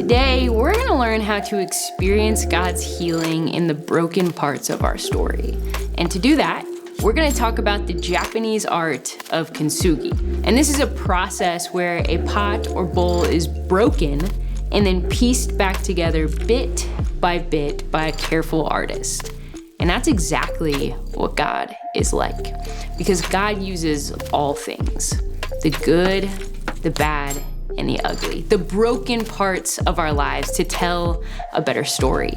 Today, we're going to learn how to experience God's healing in the broken parts of our story. And to do that, we're going to talk about the Japanese art of kintsugi. And this is a process where a pot or bowl is broken and then pieced back together bit by a careful artist. And that's exactly what God is like, because God uses all things, the good, the bad, and the ugly, the broken parts of our lives to tell a better story,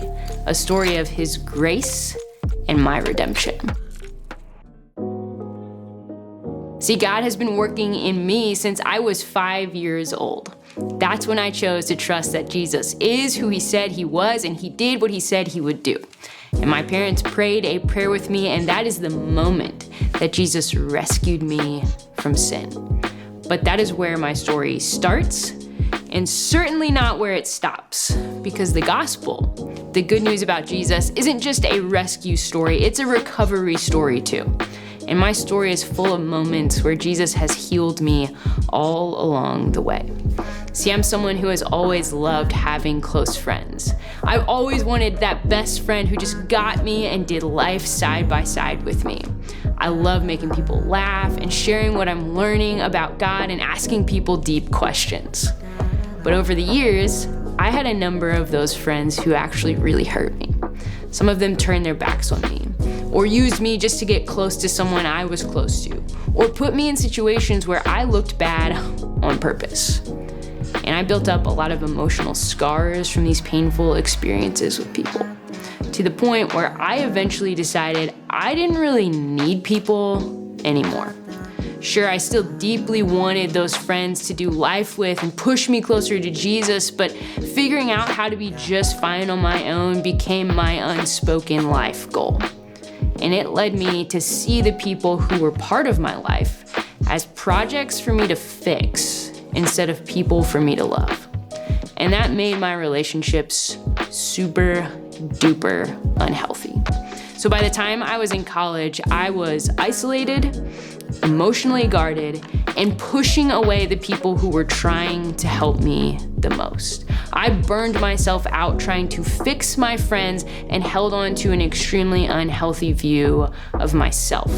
a story of His grace and my redemption. See, God has been working in me since I was 5 years old. That's when I chose to trust that Jesus is who He said He was, and He did what He said He would do. And my parents prayed a prayer with me, and that is the moment that Jesus rescued me from sin. But that is where my story starts, and certainly not where it stops, because the gospel, the good news about Jesus, isn't just a rescue story, it's a recovery story too. And my story is full of moments where Jesus has healed me all along the way. See, I'm someone who has always loved having close friends. I've always wanted that best friend who just got me and did life side by side with me. I love making people laugh and sharing what I'm learning about God and asking people deep questions. But over the years, I had a number of those friends who actually really hurt me. Some of them turned their backs on me, or used me just to get close to someone I was close to, or put me in situations where I looked bad on purpose. And I built up a lot of emotional scars from these painful experiences with people, to the point where I eventually decided I didn't really need people anymore. Sure, I still deeply wanted those friends to do life with and push me closer to Jesus, but figuring out how to be just fine on my own became my unspoken life goal. And it led me to see the people who were part of my life as projects for me to fix instead of people for me to love. And that made my relationships super duper unhealthy. So by the time I was in college, I was isolated, emotionally guarded, and pushing away the people who were trying to help me the most. I burned myself out trying to fix my friends and held on to an extremely unhealthy view of myself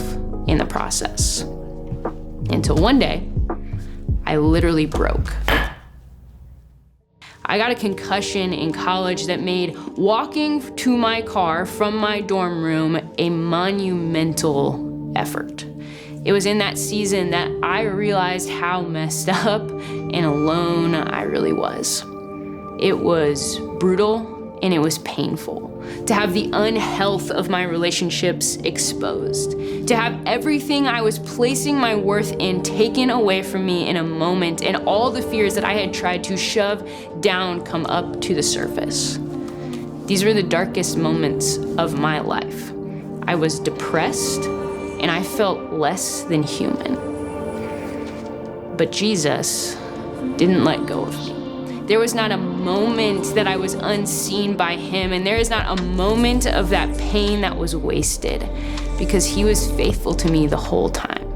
in the process. Until one day, I literally broke. I got a concussion in college that made walking to my car from my dorm room a monumental effort. It was in that season that I realized how messed up and alone I really was. It was brutal and it was painful to have the unhealth of my relationships exposed, to have everything I was placing my worth in taken away from me in a moment, and all the fears that I had tried to shove down come up to the surface. These were the darkest moments of my life. I was depressed and I felt less than human. But Jesus didn't let go of me. There was not a moment that I was unseen by Him, and there is not a moment of that pain that was wasted, because He was faithful to me the whole time.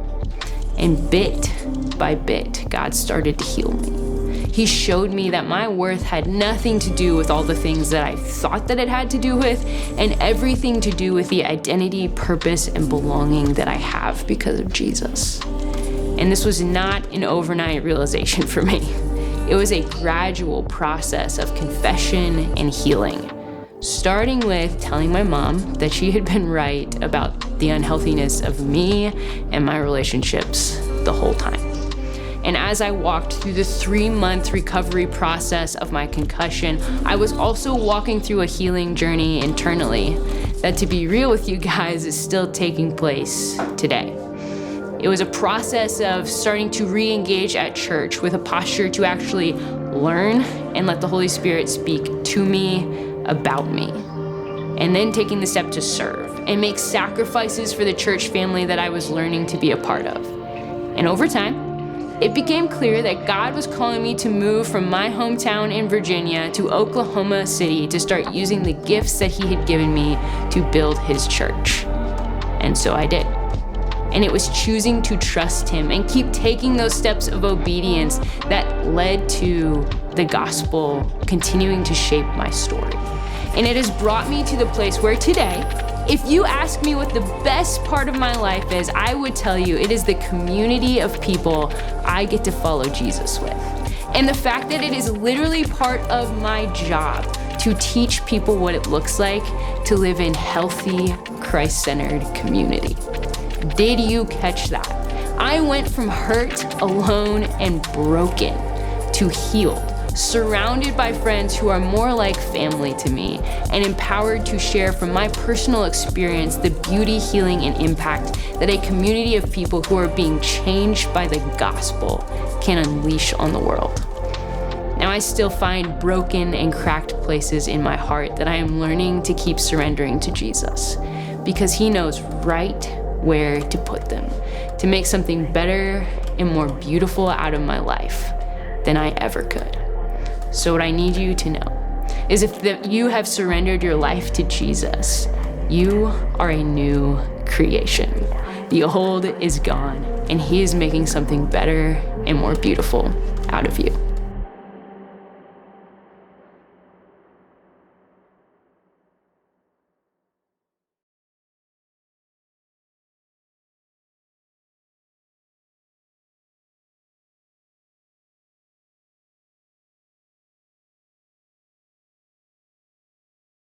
And bit by bit, God started to heal me. He showed me that my worth had nothing to do with all the things that I thought that it had to do with, and everything to do with the identity, purpose, and belonging that I have because of Jesus. And this was not an overnight realization for me. It was a gradual process of confession and healing, starting with telling my mom that she had been right about the unhealthiness of me and my relationships the whole time. And as I walked through the 3-month recovery process of my concussion, I was also walking through a healing journey internally that, to be real with you guys, is still taking place today. It was a process of starting to re-engage at church with a posture to actually learn and let the Holy Spirit speak to me, about me. And then taking the step to serve and make sacrifices for the church family that I was learning to be a part of. And over time, it became clear that God was calling me to move from my hometown in Virginia to Oklahoma City to start using the gifts that He had given me to build His church. And so I did. And it was choosing to trust Him and keep taking those steps of obedience that led to the gospel continuing to shape my story. And it has brought me to the place where today, if you ask me what the best part of my life is, I would tell you it is the community of people I get to follow Jesus with. And the fact that it is literally part of my job to teach people what it looks like to live in healthy, Christ-centered community. Did you catch that? I went from hurt, alone, and broken to healed, surrounded by friends who are more like family to me, and empowered to share from my personal experience the beauty, healing, and impact that a community of people who are being changed by the gospel can unleash on the world. Now, I still find broken and cracked places in my heart that I am learning to keep surrendering to Jesus, because he knows right where to put them, to make something better and more beautiful out of my life than I ever could. So what I need you to know is if you have surrendered your life to Jesus, you are a new creation. The old is gone, and he is making something better and more beautiful out of you.